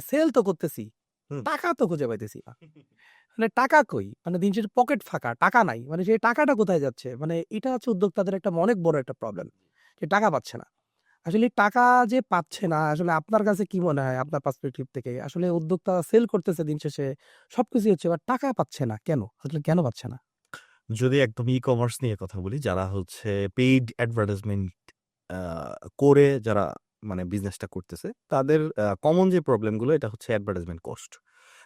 Sell তো করতেছি, হুম। টাকা তো খুঁজে পাইতেছি না। মানে টাকা কই? মানে দিন শেষে পকেট ফাঁকা, টাকা নাই। মানে সেই টাকাটা কোথায় যাচ্ছে? মানে এটা হচ্ছে উদ্যোক্তাদের একটা অনেক বড় একটা প্রবলেম। যে টাকা পাচ্ছে না। আসলে টাকা যে পাচ্ছে না, আসলে আপনার কাছে কি মনে হয় আপনার পার্সপেক্টিভ থেকে? আসলে উদ্যোক্তা সেল করতেছে দিন শেষে, সবকিছুই হচ্ছে, বাট টাকা পাচ্ছে না। কেন? আসলে কেন পাচ্ছে না? যদি একদম ই-কমার্স নিয়ে কথা বলি, যারা হচ্ছে পেইড অ্যাডভার্টাইজমেন্ট আ করে যারা মানে বিজনেসটা করতেছে, তাদের কমন যে প্রবলেমগুলো এটা হচ্ছে অ্যাডভার্টাইজমেন্ট কস্ট।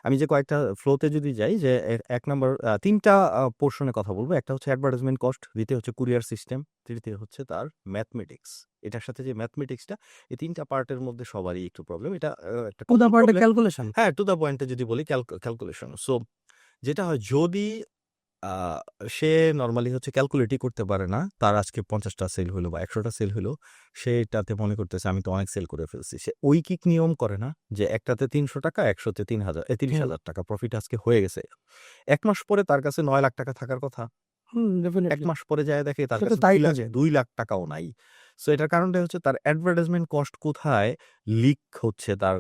আমি যে কয়েকটা ফ্লোতে যদি যাই যে ১ নাম্বার ৩ টা পোরশনে কথা বলব। একটা হচ্ছে অ্যাডভার্টাইজমেন্ট কস্ট, দ্বিতীয় হচ্ছে কুরিয়ার সিস্টেম, তৃতীয় হচ্ছে তার ম্যাথমেটিক্স। এটার সাথে যে ম্যাথমেটিক্সটা, এই ৩ টা পার্টের মধ্যে সবারই একটু প্রবলেম। এটা একটা to the common point A problem. Calculation. হ্যাঁ, টু দ্য পয়েন্ট এ যদি বলি ক্যালকুলেশন। সো যেটা হয় যদি আ সে নরমালি হচ্ছে ক্যালকুলেটই করতে পারে না। তার আজকে ৫০ টা সেল হইলো বা ১০০ টা সেল হইলো। সে এটাতে মনে করতেছে আমি তো অনেক সেল করে ফেলছি। সে ঐকিক নিয়ম করে না যে একটাতে ৳৩০০, ১০০ তে ৩০,০০০ টাকা প্রফিট আজকে হয়ে গেছে। ১ মাস পরে তার কাছে ৳৯,০০,০০০ থাকার কথা। ১ ডেফিনিটলি। মাস পরে যায়া দেখে তার সে তো কাছে তাই ২ লাখ খোঁজে। ২ লাখ টাকাও নাই। সো এটার কারণটা হচ্ছে তার অ্যাডভার্টাইজমেন্ট কস্ট কোথায় লিক হচ্ছে, তার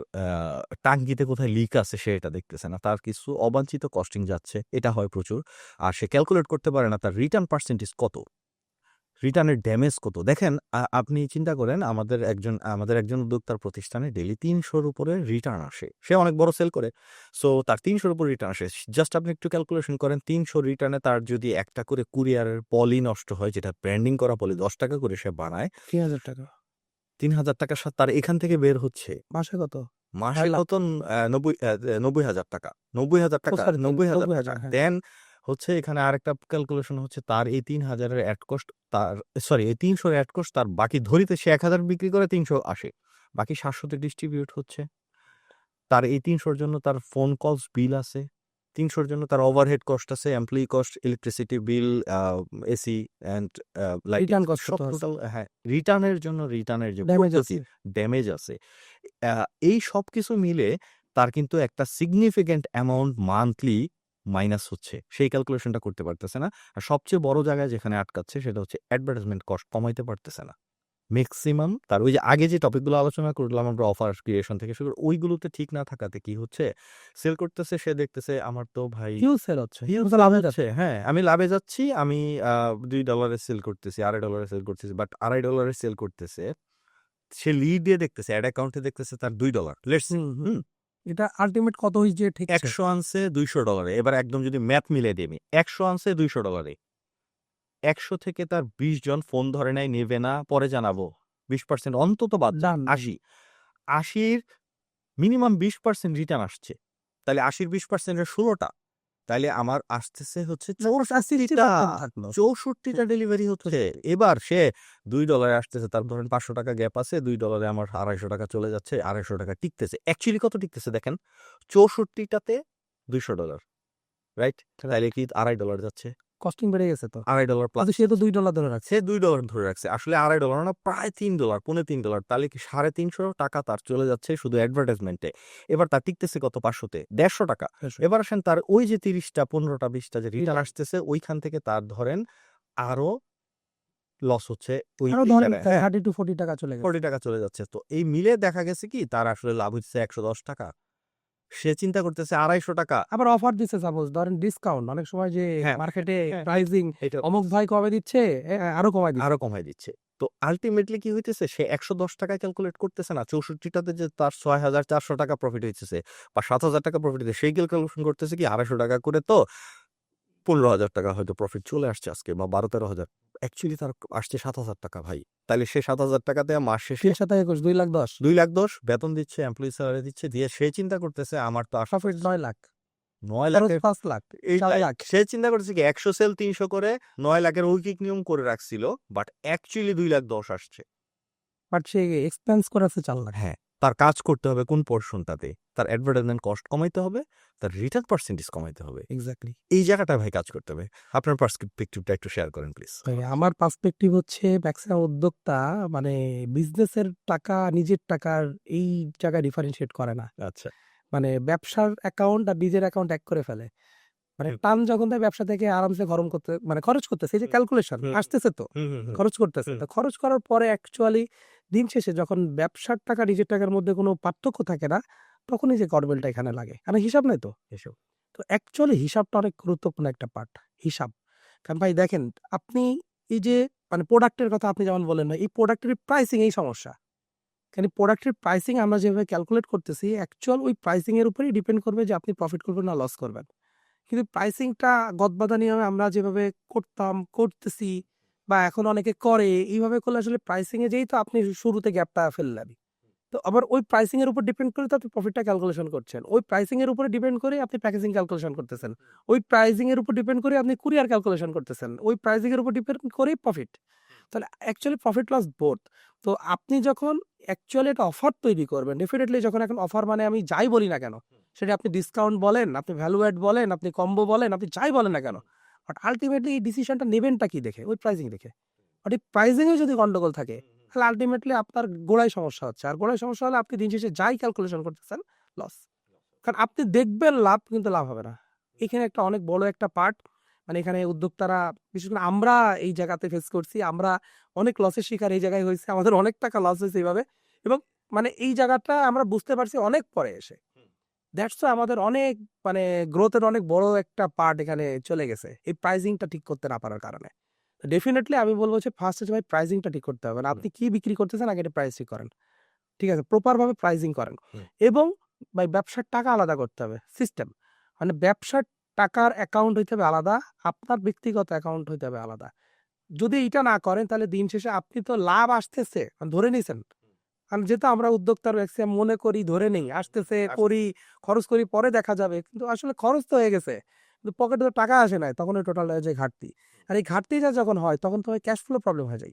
টাঙ্কিতে কোথায় লিক আছে সে এটা দেখতেছে না। তার কিছু অবাঞ্ছিত কস্টিং যাচ্ছে। এটা হয় প্রচুর। আর সে ক্যালকুলেট করতে পারে না তার রিটার্ন পার্সেন্টেজ কত? রিটার্নের ড্যামেজ কত? দেখেন আপনি চিন্তা করেন আমাদের একজন উদ্যোক্তার প্রতিষ্ঠানে ডেইলি ৩০০ র উপরে রিটার্ন আসে। সে অনেক বড় সেল করে। সো তার ৩০০ র উপর রিটার্ন আসে। জাস্ট আপনি একটু ক্যালকুলেশন করেন ৩০০ রিটার্নে তার যদি একটা করে কুরিয়ারের পলি নষ্ট হয়, যেটা ব্র্যান্ডিং করা পলি ৳১০ করে সে বানায়, ৳৩,০০০। ৳৩,০০০ তার এখান থেকে বের হচ্ছে। মাসে কত? মাসে ৬,০০,০০০। কত ৯০,০০০ টাকা। ও সরি, ৳৯০,০০০ ৯০,০০০, হ্যাঁ। দেন হচ্ছে এখানে আরেকটা ক্যালকুলেশন হচ্ছে তার এই ৩,০০০ এর এড কস্ট, তার সরি এই ৩০০ এর এড কস্ট, তার বাকি ধরিতে সে ১,০০০ বিক্রি করে ৩০০ আসে। বাকি ৭০০ তে ডিস্ট্রিবিউট হচ্ছে। তার এই ৩০০ র জন্য তার ফোন কলস বিল আছে। ৩০০ র জন্য তার ওভারহেড কস্ট আছে, employee cost, electricity bill, AC and lighting return cost সব কত আছে? টোটাল, হ্যাঁ, রিটার্নের জন্য রিটার্নের যে ড্যামেজ পদ্ধতি, আছে। ড্যামেজ আছে। আ এই সবকিছু মিলে তার কিন্তু একটা সিগনিফিক্যান্ট অ্যামাউন্ট মান্থলি মাইনাস হচ্ছে। সেই ক্যালকুলেশনটা করতে পারতেছে না। আর সবচেয়ে বড় জায়গায় যেখানে আটকাচ্ছে সেটা হচ্ছে অ্যাডভার্টাইজমেন্ট কস্ট কমাইতে পারতেছে না। মেক্সিমাম তার ওই যে আগে যে টপিকগুলো আলোচনা করলাম আমরা, অফার ক্রিয়েশন থেকে শুরু করে, ওইগুলোতে ঠিক না থাকাতে কি হচ্ছে, সেল করতেছে সে দেখতেছে আমার তো ভাই হিউজ সেল হচ্ছে। হিউজ তো সেল লাভে হচ্ছে। যাচ্ছে। হ্যাঁ, আমি লাভে যাচ্ছি। আমি $২ সেল করতেছি, $২.৫ সেল করতেছি। বাট $২.৫ সেল করতেছে। সে লিড দিয়ে দেখতেছে, এড অ্যাকাউন্টে দেখতেছে তার $2, লেটস সে। হুম, হুম। হুম? এটা আল্টিমেট কত যে ঠেকছে? ১০০ আনছে $200। এবার একদম যদি ম্যাথ মিলিয়ে দিই আমি। ১০০ আনছে $200, ১০০ থেকে তার ২০ জন ফোন ধরে নাই, নেবে না, পরে জানাবো। ২০% অন্তত বাদ যাক। ডান। ৮০ ৮০ মিনিমাম ২০% রিটার্ন আসছে। তাইলে ৮০ ২০% এর ১৬ টা। তাইলে আমার আসতেছে হচ্ছে ওর কাছে ৬৪ টা। 60% থাকলো। ৬৪ টা ডেলিভারি হচ্ছে। এবার সে $2 আসতেছে। তার ধরেন ৳৫০০ গ্যাপ আছে। $2 এ আমার ৳২৫০ চলে যাচ্ছে। ৳২৫০ টিকতেছে। অ্যাকচুয়ালি কত টিকতেছে দেখেন? ৬৪ টাতে $200, রাইট? তাইলে কি $২.৫ যাচ্ছে? কস্টিং বেড়ে গেছে তো। $২.৫ প্লাস। কিন্তু সে তো $2 ধরে রাখছে। সে $2 ধরে রাখছে। আসলে $২.৫ না, প্রায় $৩, পৌনে $৩। তাহলে কি ৳৩৫০ তার চলে যাচ্ছে শুধু অ্যাডভার্টাইজমেন্টে। এবার তার টিকতেছে কত ৫০০ তে? ৳১৫০। এবার আসেন তার ওই যে ৩০ টা ১৫ টা ২০ টা যে রিটার্ন রিটার্ন। আসতেছে, ওইখান থেকে তার ধরেন আরো লস হচ্ছে ওই আরো এই ধরেন জায়গায়, হ্যাঁ, ৳30-40 চলে গেছে। ৳40 চলে যাচ্ছে। তো এই মিলে দেখা গেছে কি তার আসলে লাভ হচ্ছে ৳১১০। সে চিন্তা করতেছে ৳২৫০। আবার অফার দিছে, সাপোজ ধরেন ডিসকাউন্ট। অনেক সময় যে হ্যাঁ, মার্কেটে হ্যাঁ, প্রাইজিং এটা অমুক ভাই কমে দিচ্ছে, আরো কমায় দিচ্ছে। আরো কমায় দিচ্ছে। তো আল্টিমেটলি কি হইতেছে, সে ৳১১০ ক্যালকুলেট করতেছে না। ৬৪ টাতে যে তার ৳৬,৪০০ প্রফিট হইতেছে বা ৳৭,০০০ প্রফিট হইতেছে, সেই ক্যালকুলেশন করতেছে কি ৳২৫০ করে, তো ৳১৫,০০০ হয়তো প্রফিট চলে আসছে আজকে বা ১২-১৩,০০০। অ্যাকচুয়ালি তার আসছে ৳৭,০০০ ভাই। তাইলে সে ৳৭,০০০ দিয়ে মাস শেষে ৩-৭-২১, ২,১০,০০০। ২,১০,০০০ বেতন দিচ্ছে, এমপ্লয়ি স্যালারি দিচ্ছে, দিয়ে সে চিন্তা করতেছে আমার তো প্রফিট 9,০০,০০০। ৯ খরচ লাখের ৫,০০,০০০, এইটাই। ৪,০০,০০০। সে চিন্তা করতেছে কি ১০০ সেল ৩০০ করে ৯ লাখের ঐকিক নিয়ম করে রাখছিল। বাট অ্যাকচুয়ালি ২,১০,০০০ আসছে। বাট সে এক্সপেন্স করেছে ৪,০০,০০০। হ্যাঁ, তার কাজ করতে হবে কোন পোরশনটাতে? তার অ্যাডভার্টাইজমেন্ট কস্ট কমাইতে হবে, তার রিটার্ন পার্সেন্টেজ কমাইতে হবে। এক্সাক্টলি। এই জায়গাটায় ভাই কাজ করতে হবে। আপনার পার্সপেক্টিভটা একটু শেয়ার করেন প্লিজ। ভাই আমার পার্সপেক্টিভ হচ্ছে ম্যাক্সিমাম উদ্যোক্তা মানে বিজনেসের টাকা, নিজের টাকার এই জায়গায় ডিফারেনশিয়েট করে না। আচ্ছা। মানে ব্যবসার অ্যাকাউন্ট আর নিজের অ্যাকাউন্ট এক করে ফেলে। মানে হুম, টান যখন দেয় ব্যবসা থেকে আরামসে গরম করতে, মানে খরচ করতেছে। এই যে হুম, ক্যালকুলেশন হুম, আসতেছে তো, হুম, হুম, হুম, খরচ করতেছে। হুম, তো খরচ করার পরে অ্যাকচুয়ালি দিন শেষে যখন ব্যবসার টাকা নিজের টাকার মধ্যে কোনো পার্থক্য থাকে না, তখনই যে গড়বেলটা এখানে লাগে, কারণ হিসাব নাই তো। এসব তো অ্যাকচুয়ালি হিসাবটা অনেক গুরুত্বপূর্ণ একটা পার্ট, হিসাব। কারণ ভাই দেখেন, আপনি এই যে মানে প্রোডাক্টের কথা আপনি যেমন বললেন না, এই প্রোডাক্টের প্রাইসিং এই সমস্যা। কারণ প্রোডাক্টের প্রাইসিং আমরা যেভাবে ক্যালকুলেট করতেছি, অ্যাকচুয়াল ওই প্রাইসিং এর উপরেই ডিপেন্ড করবে যে আপনি প্রফিট করবেন না লস করবেন। কিন্তু প্রাইসিংটা গদবাঁধা নিয়মে আমরা যেভাবে করতেছি বা এখন অনেকে করে, এইভাবে করলে আসলে প্রাইসিং এ যেই তো আপনি শুরুতে গ্যাপটা ফেললেন। তো আবার ওই প্রাইসিং এর উপর ডিপেন্ড করে তো আপনি প্রফিটটা ক্যালকুলেশন করছেন। ওই প্রাইসিং এর উপরে ডিপেন্ড করে আপনি প্যাকেজিং ক্যালকুলেশন করতেছেন। ওই প্রাইসিং এর উপর ডিপেন্ড করে আপনি কুরিয়ার ক্যালকুলেশন করতেছেন। ওই প্রাইসিং এর উপর ডিপেন্ড করেই প্রফিট। তাহলে অ্যাকচুয়ালি প্রফিট লস বোথ। তো আপনি যখন অ্যাকচুয়ালি একটা অফার তৈরি করবেন, ডেফিনিটলি যখন এখন অফার মানে আমি যাই বলি না কেন, সেটা আপনি ডিসকাউন্ট বলেন, আপনি ভ্যালু অ্যাড বলেন, আপনি কম্বো বলেন, আপনি যাই বলেন না কেন, বাট আল্টিমেটলি এই ডিসিশনটা নেবেনটা কি দেখে? ওই প্রাইসিং দেখে। বাট এই প্রাইসিং এ যদি গন্ডগোল থাকে, তাহলে আল্টিমেটলি আপনার গোড়ায় সমস্যা হচ্ছে। আর গোড়ায় সমস্যা হলে আপনি দিন শেষে যাই ক্যালকুলেশন করতেছেন, লস। কারণ আপনি দেখবেন লাভ, কিন্তু লাভ হবে না। এখানে একটা অনেক বড় একটা পার্ট, মানে এখানে উদ্যোক্তারা, বিশেষ করে আমরা এই জায়গাতে ফেস করছি, আমরা অনেক লসের শিকার এই জায়গায় হয়েছে, আমাদের অনেক টাকা লস হয়েছে এইভাবে। এবং মানে এই জায়গাটা আমরা বুঝতে পারছি অনেক পরে এসে। দ্যাটস আমাদের অনেক মানে গ্রোথের অনেক বড় একটা পার্ট এখানে চলে গেছে এই প্রাইজিংটা ঠিক করতে না পারার কারণে। ডেফিনেটলি আমি বলবো যে ফার্স্ট হচ্ছে ভাই প্রাইজিংটা ঠিক করতে হবে না। আপনি কি বিক্রি করতেছেন আগে এটা প্রাইস ঠিক করেন। ঠিক আছে? প্রপার ভাবে প্রাইজিং করেন। এবং ভাই ব্যবসার টাকা আলাদা করতে হবে। সিস্টেম। মানে ব্যবসার টাকার অ্যাকাউন্ট হইতে হবে আলাদা, আপনার ব্যক্তিগত অ্যাকাউন্ট হইতে হবে আলাদা। যদি এটা না করেন তাহলে দিন শেষে আপনি তো লাভ আসতেছে মানে ধরে নিছেন। কারণ যেহেতু আমরা উদ্যোক্তার ম্যাক্সিমাম মনে করি, ধরে নেই, আসতেছে, করি, খরচ করি, পরে দেখা যাবে। কিন্তু আসলে খরচ তো হয়ে গেছে। কিন্তু পকেটে তো টাকা আসে নাই। তখন ওই টোটাল হয়ে যায় ঘাটতি। আর এই ঘাটতিটা যখন হয় তখন তো ক্যাশ ফ্লো প্রবলেম হয়ে যায়।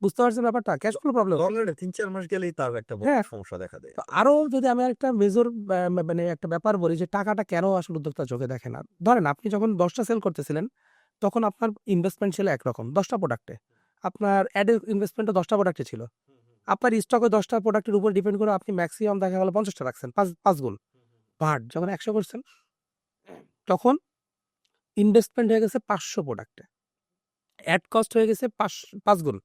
বুঝতে পারছেন ব্যাপারটা? Cash flow problem. অলরেডি ৩-৪ মাস গেলেই তার একটা বড় হ্যাঁ। সমস্যা দেখা দেয়। তো আরো যদি আমি আরেকটা মেজর মানে একটা ব্যাপার বলি যে টাকাটা কেন আসলে উদ্যোক্তা চোখে দেখে না। ধরেন আপনি যখন ১০ টা সেল করতেছিলেন, তখন আপনার ইনভেস্টমেন্ট ছিল একরকম ১০ টা প্রোডাক্টে। আপনার অ্যাডের ইনভেস্টমেন্টও ১০ টা প্রোডাক্টে ছিল। আপনার স্টকে ১০ টা প্রোডাক্টের উপর ডিপেন্ড করে আপনি ম্যাক্সিমাম দেখা গেল ৫০ টা রাখছেন। ৫ গুণ। বাট যখন ১০০ করছেন, তখন ইনভেস্টমেন্ট হয়ে গেছে ৫০০ প্রোডাক্টে। অ্যাড কস্ট হয়ে গেছে ৫ গুণ।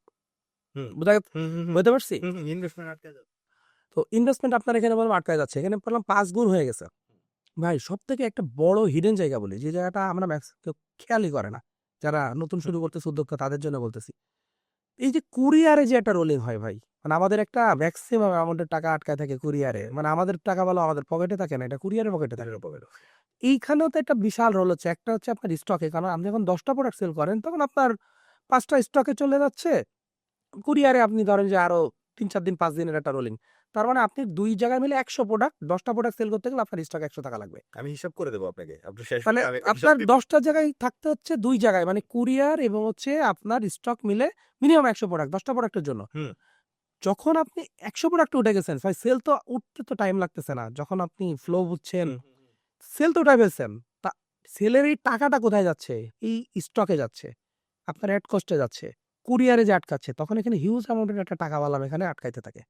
বুঝতে পারছি? ইনভেস্টমেন্ট আটকে যাবে। তো ইনভেস্টমেন্ট আপনার এখানে বললাম আটকায় যাচ্ছে। এখানে বললাম ৫ গুণ হয়ে গেছে। ভাই সবথেকে একটা বড় হিডেন জায়গা বলি, যে জায়গাটা আমরা কেউ খেয়ালই করে না। যারা নতুন শুরু করতেছে উদ্যোক্তা তাদের জন্য বলতেছি। এই যে কুরিয়ারে যে একটা রোলিং হয় ভাই, মানে আমাদের একটা ম্যাক্সিমাম অ্যামাউন্টের টাকা আটকায় থাকে কুরিয়ারে। মানে আমাদের টাকা বলো আমাদের পকেটে থাকে না, এটা কুরিয়ারের পকেটে থাকে। এইখানেও তো একটা বিশাল রোল হচ্ছে। একটা হচ্ছে আপনার স্টকে, কারণ আপনি যখন ১০ টা প্রোডাক্ট সেল করেন তখন আপনার ৫ টা স্টকে চলে যাচ্ছে। কুরিয়ারে আপনি ধরেন যে আরো ৩-৪ দিন ৫ দিনের একটা রোলিং। তার মানে আপনি ২ জায়গায় মিলে ১০০ প্রোডাক্ট, ১০ টা প্রোডাক্ট সেল করতে গেলে আপনার স্টক ৳১০০ লাগবে। আমি হিসাব করে দেবো আপনাকে। আপনি শেষ মানে আমি আপনার হিসাব দিব। ১০ টা জায়গায় থাকতে হচ্ছে ২ জায়গায়, মানে কুরিয়ার এবং হচ্ছে আপনার স্টক মিলে মিনিমাম ১০০ প্রোডাক্ট, ১০ টা প্রোডাক্টের জন্য। হুম। যখন আপনি ১০০ প্রোডাক্টে উঠে গেছেন, ভাই সেল তো উঠতে তো টাইম লাগতেছে না। যখন আপনি ফ্লো বুঝছেন, সেল তো উঠায় ফেলছেন। তা সেলের এই টাকাটা কোথায় যাচ্ছে? এই স্টকে যাচ্ছে। আপনার অ্যাড কস্টে যাচ্ছে। কুরিয়ারে যে আটকাচ্ছে, তখন এখানে হিউজ অ্যামাউন্টের একটা টাকা বালাম এখানে আটকাইতে থাকে।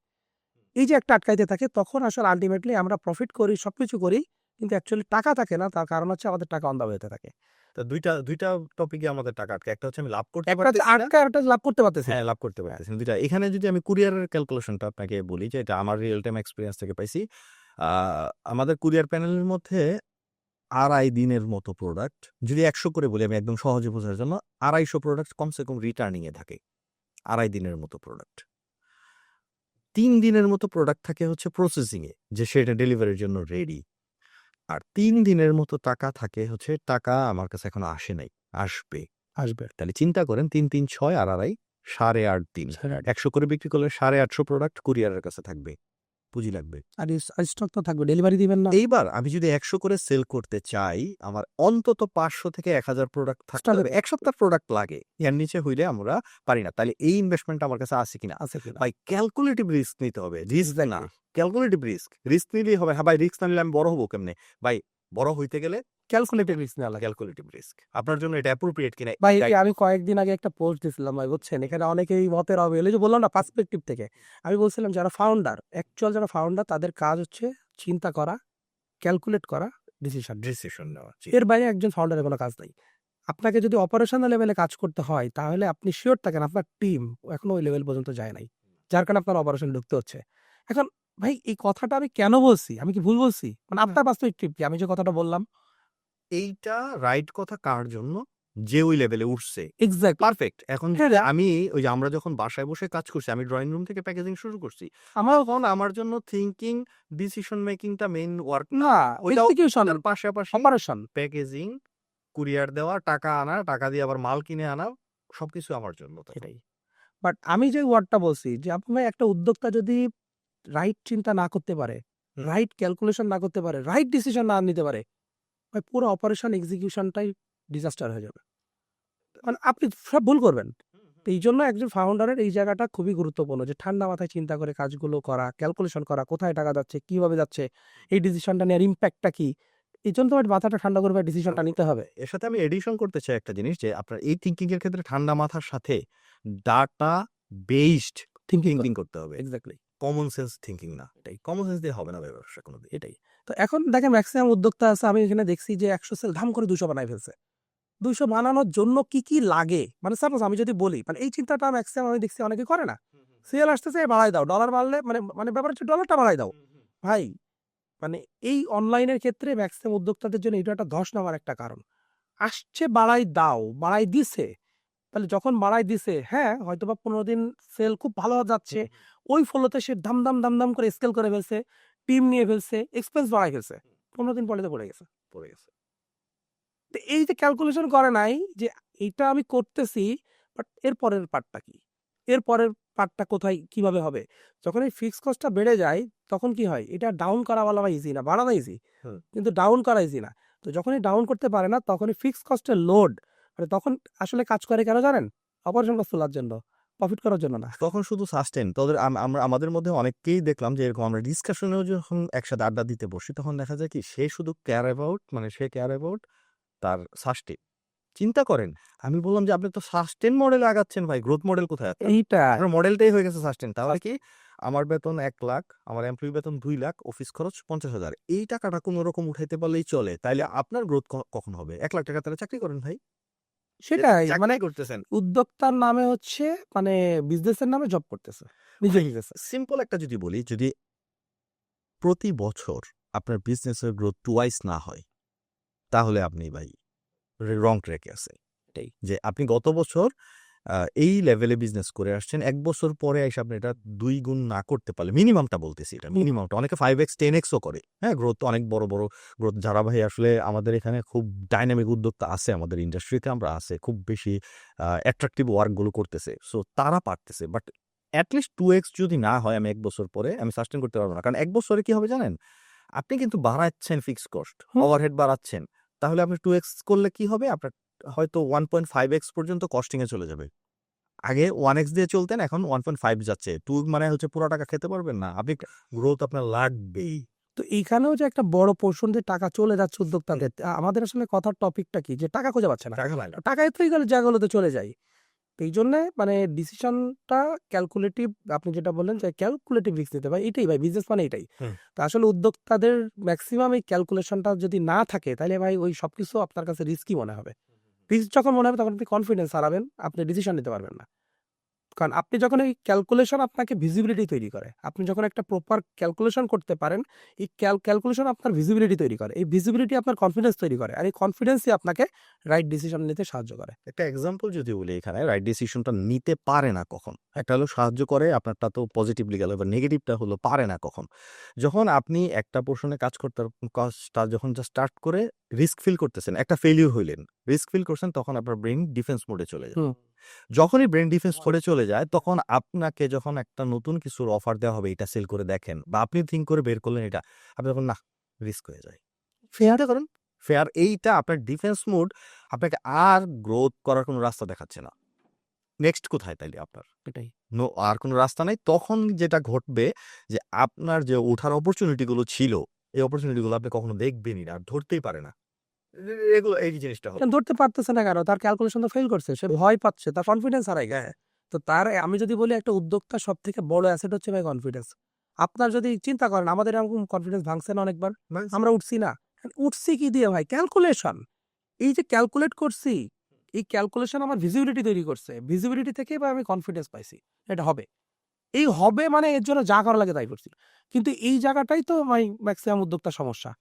এই যে একটা আটকাইতে থাকে, তখন আসলে আল্টিমেটলি আমরা প্রফিট করি, সবকিছু করি। কিন্তু অ্যাকচুয়ালি টাকা থাকে না। তার কারণ হচ্ছে আমাদের টাকা অন দা ওয়েতে থাকে। তো ২টা টপিকে আমাদের টাকা আটকে। একটা হচ্ছে আমি লাভ করতে একটা হচ্ছে পারতেছি না। আটকায়, একটা লাভ করতে পারতেছি না। হ্যাঁ, লাভ করতে পারতেছি না। ২ টা। এখানে যদি আমি কুরিয়ারের ক্যালকুলেশনটা আপনাকে বলি, যে এটা আমার রিয়াল টাইম এক্সপেরিয়েন্স থেকে পাইছি। আ আমাদের কুরিয়ার প্যানেলের মধ্যে ২.৫ দিনের মতো প্রোডাক্ট, যদি ১০০ করে বলি আমি একদম সহজে বোঝার জন্য, ২৫০ প্রোডাক্ট কমসে কম রিটার্নিং এ থাকে। ২.৫ দিনের মতো প্রোডাক্ট। ৩ দিনের মতো প্রোডাক্ট থাকে হচ্ছে প্রসেসিং এ, যে সেটা ডেলিভারির জন্য রেডি। আর ৩ দিনের মতো টাকা থাকে হচ্ছে টাকা আমার কাছে এখনো আসে নাই, আসবে। আসবে। তাহলে চিন্তা করেন ৩, ৩, ৬ আর ২.৫ ৮.৫ দিন। ১০০ করে বিক্রি করলে ৮৫০ প্রোডাক্ট কুরিয়ারের কাছে থাকবে। পুঁজি লাগবে। আর স্টক তো থাকবে, ডেলিভারি দিবেন না। এইবার আমি যদি ১০০ করে সেল করতে চাই, আমার অন্তত ৫০০ থেকে ১,০০০ প্রোডাক্ট থাকতে স্টকে হবে। ১ সপ্তাহ প্রোডাক্ট লাগে। এর নিচে হইলে আমরা পারি না। তাইলে এই ইনভেস্টমেন্টটা আমার কাছে আছে কিনা? আছে কিনা? ভাই ক্যালকুলেটিভ রিস্ক নিতে হবে। রিস্ক না। Calculative risk. রিস্ক নিলেই হবে। হ্যাঁ ভাই, রিস্ক না নিলে আমি বড় হবো কেমনে? ভাই বড় হইতে গেলে ক্যালকুলেটেড রিস্ক নেওয়া লাগে। Calculative risk. আপনার জন্য এটা অ্যাপ্রোপ্রিয়েট কিনা? ভাই এই আমি কয়েকদিন আগে একটা পোস্ট দিছিলাম ভাই, বুঝছেন? এখানে অনেকেই মতের অমিল, এই যে বললাম না পার্সপেক্টিভ থেকে। আমি বলছিলাম যারা যারা ফাউন্ডার তাদের কাজ হচ্ছে চিন্তা করা, ক্যালকুলেট করা, ডিসিশন। ডিসিশন নেওয়া। জি। এর বাইরে একজন ফাউন্ডারের কোনো কাজ নাই। আপনাকে যদি অপারেশনাল লেভেলে কাজ করতে হয় তাহলে আপনি সিওর থাকেন আপনার টিম এখনো ওই লেভেল পর্যন্ত যায় নাই। যার কারণে আপনার অপারেশন ঢুকতে হচ্ছে। এখন ভাই এই কথাটা আমি কেন বলছি? আমি কি ভুল বলছি? মানে না। আপনার পার্সপেক্টিভ কি? আমি যে কথাটা বললাম? এইটা রাইট কথা কার জন্য? যে ওই লেভেলে উঠছে। এক্সাক্টলি। পারফেক্ট। এখন হ্যাঁ, যদি আমি ওই যে আমরা যখন বাসায় বসে কাজ করছি, আমি ড্রইং রুম থেকে প্যাকেজিং শুরু করছি। আমার তখন আমার জন্য থিংকিং, ডিসিশন মেকিংটা মেইন ওয়ার্ক না। না ওইটাও এক্সিকিউশন, তার পাশাপাশি অপারেশন। প্যাকেজিং, কুরিয়ার দেওয়া, টাকা আনা, টাকা দিয়ে আবার মাল কিনে আনা সবকিছু আমার জন্য তখন। সেটাই। বাট আমি যে ওয়ার্ডটা বলছি যে আপনি ভাই একটা উদ্যোক্তা যদি রাইট চিন্তা না করতে পারে, হুম। রাইট ক্যালকুলেশন না করতে পারে, রাইট ডিসিশন না নিতে পারে, ভাই পুরো অপারেশন এক্সিকিউশনটাই ডিজাস্টার হয়ে যাবে। মানে আপনি সব ভুল করবেন। তো এই জন্য একজন ফাউন্ডারের এই জায়গাটা খুবই গুরুত্বপূর্ণ যে ঠান্ডা মাথায় চিন্তা করে কাজগুলো করা, ক্যালকুলেশন করা, কোথায় টাকা যাচ্ছে, কিভাবে যাচ্ছে, এই ডিসিশনটা নেওয়ার ইম্প্যাক্টটা কি? এই জন্য তোমার মাথাটা ঠান্ডা করে ডিসিশনটা নিতে হবে। এর সাথে আমি এডিশন করতে চাই একটা জিনিস যে আপনার এই থিংকিং এর ক্ষেত্রে ঠান্ডা মাথার সাথে ডাটা বেসড থিঙ্কিং থিংকিং করতে হবে। এক্স্যাক্টলি কমন সেন্স থিংকিং না। এটাই কমন সেন্স দিয়ে হবে না ব্যবসা কোনোদিন। এটাই। তো এখন দেখেন ম্যাক্সিমাম উদ্যোক্তা আছে আমি এখানে দেখছি যে ১০০ সেল ধাম করে ২০০ বানায় ফেলছে। ২০০ বানানোর জন্য কি, কি লাগে? মানে সাপোজ আমি যদি বলি মানে এই চিন্তাটা ম্যাক্সিমাম আমি দেখছি অনেকে করে না। সেল আসতেছে বাড়ায় দাও। ডলার বাড়লে মানে মানে ব্যাপার হচ্ছে ডলারটা বাড়ায় দাও। ভাই মানে এই অনলাইনের ক্ষেত্রে ম্যাক্সিমাম উদ্যোক্তাদের জন্য এটা একটা ধস নামার একটা কারণ। আসছে বাড়াই দাও, বাড়াই দিছে। তাহলে যখন বাড়াই দিছে, হ্যাঁ, হয়তোবা ১৫ দিন সেল খুব ভালো যাচ্ছে। ওই ফলোতে সে দাম করে স্কেল করে ফেলছে, টিম নিয়ে ফেলছে, এক্সপেন্স বাড়ায় ফেলছে। ১৫ দিন পরে তো পড়ে গেছে। পড়ে গেছে। তো এই যে ক্যালকুলেশন করে নাই যে এইটা আমি করতেছি, বাট এর পরের পার্টটা কি? এর পরের পার্টটা কোথায় কিভাবে হবে? যখন এই ফিক্সড কস্টটা বেড়ে যায়, তখন কি হয়? এটা ডাউন করা বলা ইজি না, বাড়ানো ইজি। হুম। কিন্তু ডাউন করা ইজি না। তো যখনই ডাউন করতে পারে না, তখনই ফিক্সড কস্টের লোড মানে তখন আসলে কাজ করে কেন জানেন? অপারেশন কস্ট তোলার জন্য, প্রফিট করার জন্য না। তখন শুধু সাস্টেন তোদের আমরা আমাদের মধ্যে অনেককেই দেখলাম যে এরকম আমরা ডিসকাশনেও যখন একসাথে আড্ডা দিতে বসি তখন দেখা যায় কি সে শুধু কেয়ার অ্যাবাউট মানে সে কেয়ার অ্যাবাউট তার সাস্টেন। চিন্তা করেন আমি বললাম যে আপনি তো সাস্টেন মডেলে আগাচ্ছেন ভাই গ্রোথ মডেল কোথায় আপনার? এইটা আপনার মডেলটাই হয়ে গেছে সাস্টেন। তাহলে কি আমার বেতন ১,০০,০০০ আমার এমপ্লয়ি বেতন ২,০০,০০০ অফিস খরচ ৫০,০০০ এই টাকাটা কোন রকম উঠাইতে পারলেই চলে। তাইলে আপনার গ্রোথ কখন হবে? ৳১,০০,০০০ তাহলে চাকরি করেন ভাই। সেটাই মানে চাকরি করতেছেন। উদ্যোক্তার নামে হচ্ছে মানে বিজনেসের নামে জব করতেছে। নিজে বিজনেসে। সিম্পল একটা যদি বলি যদি প্রতি বছর আপনার বিজনেসের গ্রোথ টুয়াইস না হয়, তাহলে আপনি ভাই রং ট্র্যাকে আছেন। এটাই। যে আপনি গত বছর এই লেভেলে বিজনেস করে আসছেন। ১ বছর পরে এসে আপনি এটা ২ গুণ না করতে পারলে মিনিমামটা বলতেছি এটা মিনিমামটা। অনেকে 5x 10x ও করে। হ্যাঁ? গ্রোথ অনেক বড়, বড় গ্রোথ যারা ভাই আসলে আমাদের এখানে খুব ডাইনামিক উদ্যোক্তা আছে আমাদের ইন্ডাস্ট্রিতে আমরা আছে। খুব বেশি অ্যাট্রাকটিভ ওয়ার্ক গুলো করতেছে। সো তারা পারতেছে। বাট এট লিস্ট 2x যদি না হয় আমি ১ বছর পরে আমি সাস্টেইন করতে পারব না। কারণ ১ বছরে কি হবে জানেন? আপনি কিন্তু বাড়াচ্ছেন ফিক্সড কস্ট, হুম। ওভারহেড বাড়াচ্ছেন। তাহলে আপনি 2x করলে কি হবে? আপনার হয়তো 1.5x পর্যন্ত কস্টিং এ চলে যাবে। আগে 1x দিয়ে চলতেন, এখন 1.5 যাচ্ছে। 2 মানে হচ্ছে পুরা টাকা খেতে পারবেন না। আপনি গ্রোথ আপনার লাগবেই। তো এইখানেও যে একটা বড় পোর্শন যে টাকা চলে যাচ্ছে উদ্যোক্তাদের, আমাদের আসলে কথার টপিকটা কি? যে টাকা খুঁজে পাচ্ছে না। টাকা লাগে না। টাকাই তো এই জায়গাগুলোতে চলে যায়। তো এইজন্যে মানে ডিসিশনটা ক্যালকুলেটিভ আপনি যেটা বললেন যে ক্যালকুলেটিভ রিস্ক নিতে হয়। এটাই ভাই বিজনেস মানে এটাই। হুম। তো আসলে উদ্যোক্তাদের মেক্সিমাম এই ক্যালকুলেশনটা যদি না থাকে তাহলে ভাই ওই সবকিছু আপনার কাছে রিস্কি মনে হবে। রিস্ক যখন মনে হবে তখন আপনি কনফিডেন্স হারাবেন, আপনি ডিসিশন নিতে পারবেন না। কারণ আপনি যখন এই ক্যালকুলেশন আপনাকে ভিজিবিলিটি তৈরি করে। আপনি যখন একটা প্রপার ক্যালকুলেশন করতে পারেন, এই ক্যালকুলেশন আপনার ভিজিবিলিটি তৈরি করে। এই ভিজিবিলিটি আপনার কনফিডেন্স তৈরি করে। আর এই কনফিডেন্সই আপনাকে রাইট ডিসিশন নিতে সাহায্য করে। একটা এক্সাম্পল যদি বলি এখানে রাইট ডিসিশনটা নিতে পারে না কখন? একটা হলো সাহায্য করে, আপনারটা তো পজিটিভলি গেল। এবার নেগেটিভটা হলো পারে না কখন? যখন আপনি একটা পোরশনে কাজটা যখন জাস্ট স্টার্ট করে রিস্ক ফিল করতেছেন, একটা ফেইলিউর হইলেন। রিস্ক ফিল করছেন তখন আপনার ব্রেইন ডিফেন্স মোডে চলে যায়। হুম। যখনই ব্রেন ডিফেন্স মোডে চলে যায় তখন আপনাকে যখন একটা নতুন কিছুর অফার দেওয়া হবে এটা সেল করে দেখেন বা আপনি থিংক করে বের করলেন এটা, আপনি তখন না রিস্ক হয়ে যায়। ফেয়ার করেন। ফেয়ার এইটা আপনার ডিফেন্স মোড আপনাকে আর গ্রোথ করার কোনো রাস্তা দেখাচ্ছে না। নেক্সট কোথায় তাইলে আপনার? এটাই। নো আর কোনো রাস্তা নাই। তখন যেটা ঘটবে যে আপনার যে ওঠার অপরচুনিটি গুলো ছিল, এই অপরচুনিটি গুলো আপনি কখনো দেখবেনই না। আর ধরতেই পারে না। এগুলো এই জিনিসটা হবে। কেন ধরতে পারতেছে না কেন? তার ক্যালকুলেশন তো ফেল করছে। সে ভয় পাচ্ছে। তার কনফিডেন্স হারায় গেছে। তো তার আমি যদি বলি একটা উদ্যোক্তার সবথেকে বড় অ্যাসেট হচ্ছে ভাই কনফিডেন্স। আপনার যদি চিন্তা করেন আমাদের এরকম কনফিডেন্স ভাঙছে না অনেকবার? আমরা উঠছি না। উঠছি কি দিয়ে ভাই? ক্যালকুলেশন। এই যে ক্যালকুলেট করছি, এই ক্যালকুলেশন আমার ভিজিবিলিটি তৈরি করছে। ভিজিবিলিটি থেকেই ভাই আমি কনফিডেন্স পাইছি। এটা হবে। এই হবে মানে এর জন্য যা করা লাগে তাই করছিল। কিন্তু এই জায়গাটাই তো ম্যাক্সিমাম উদ্যোক্তার সমস্যা।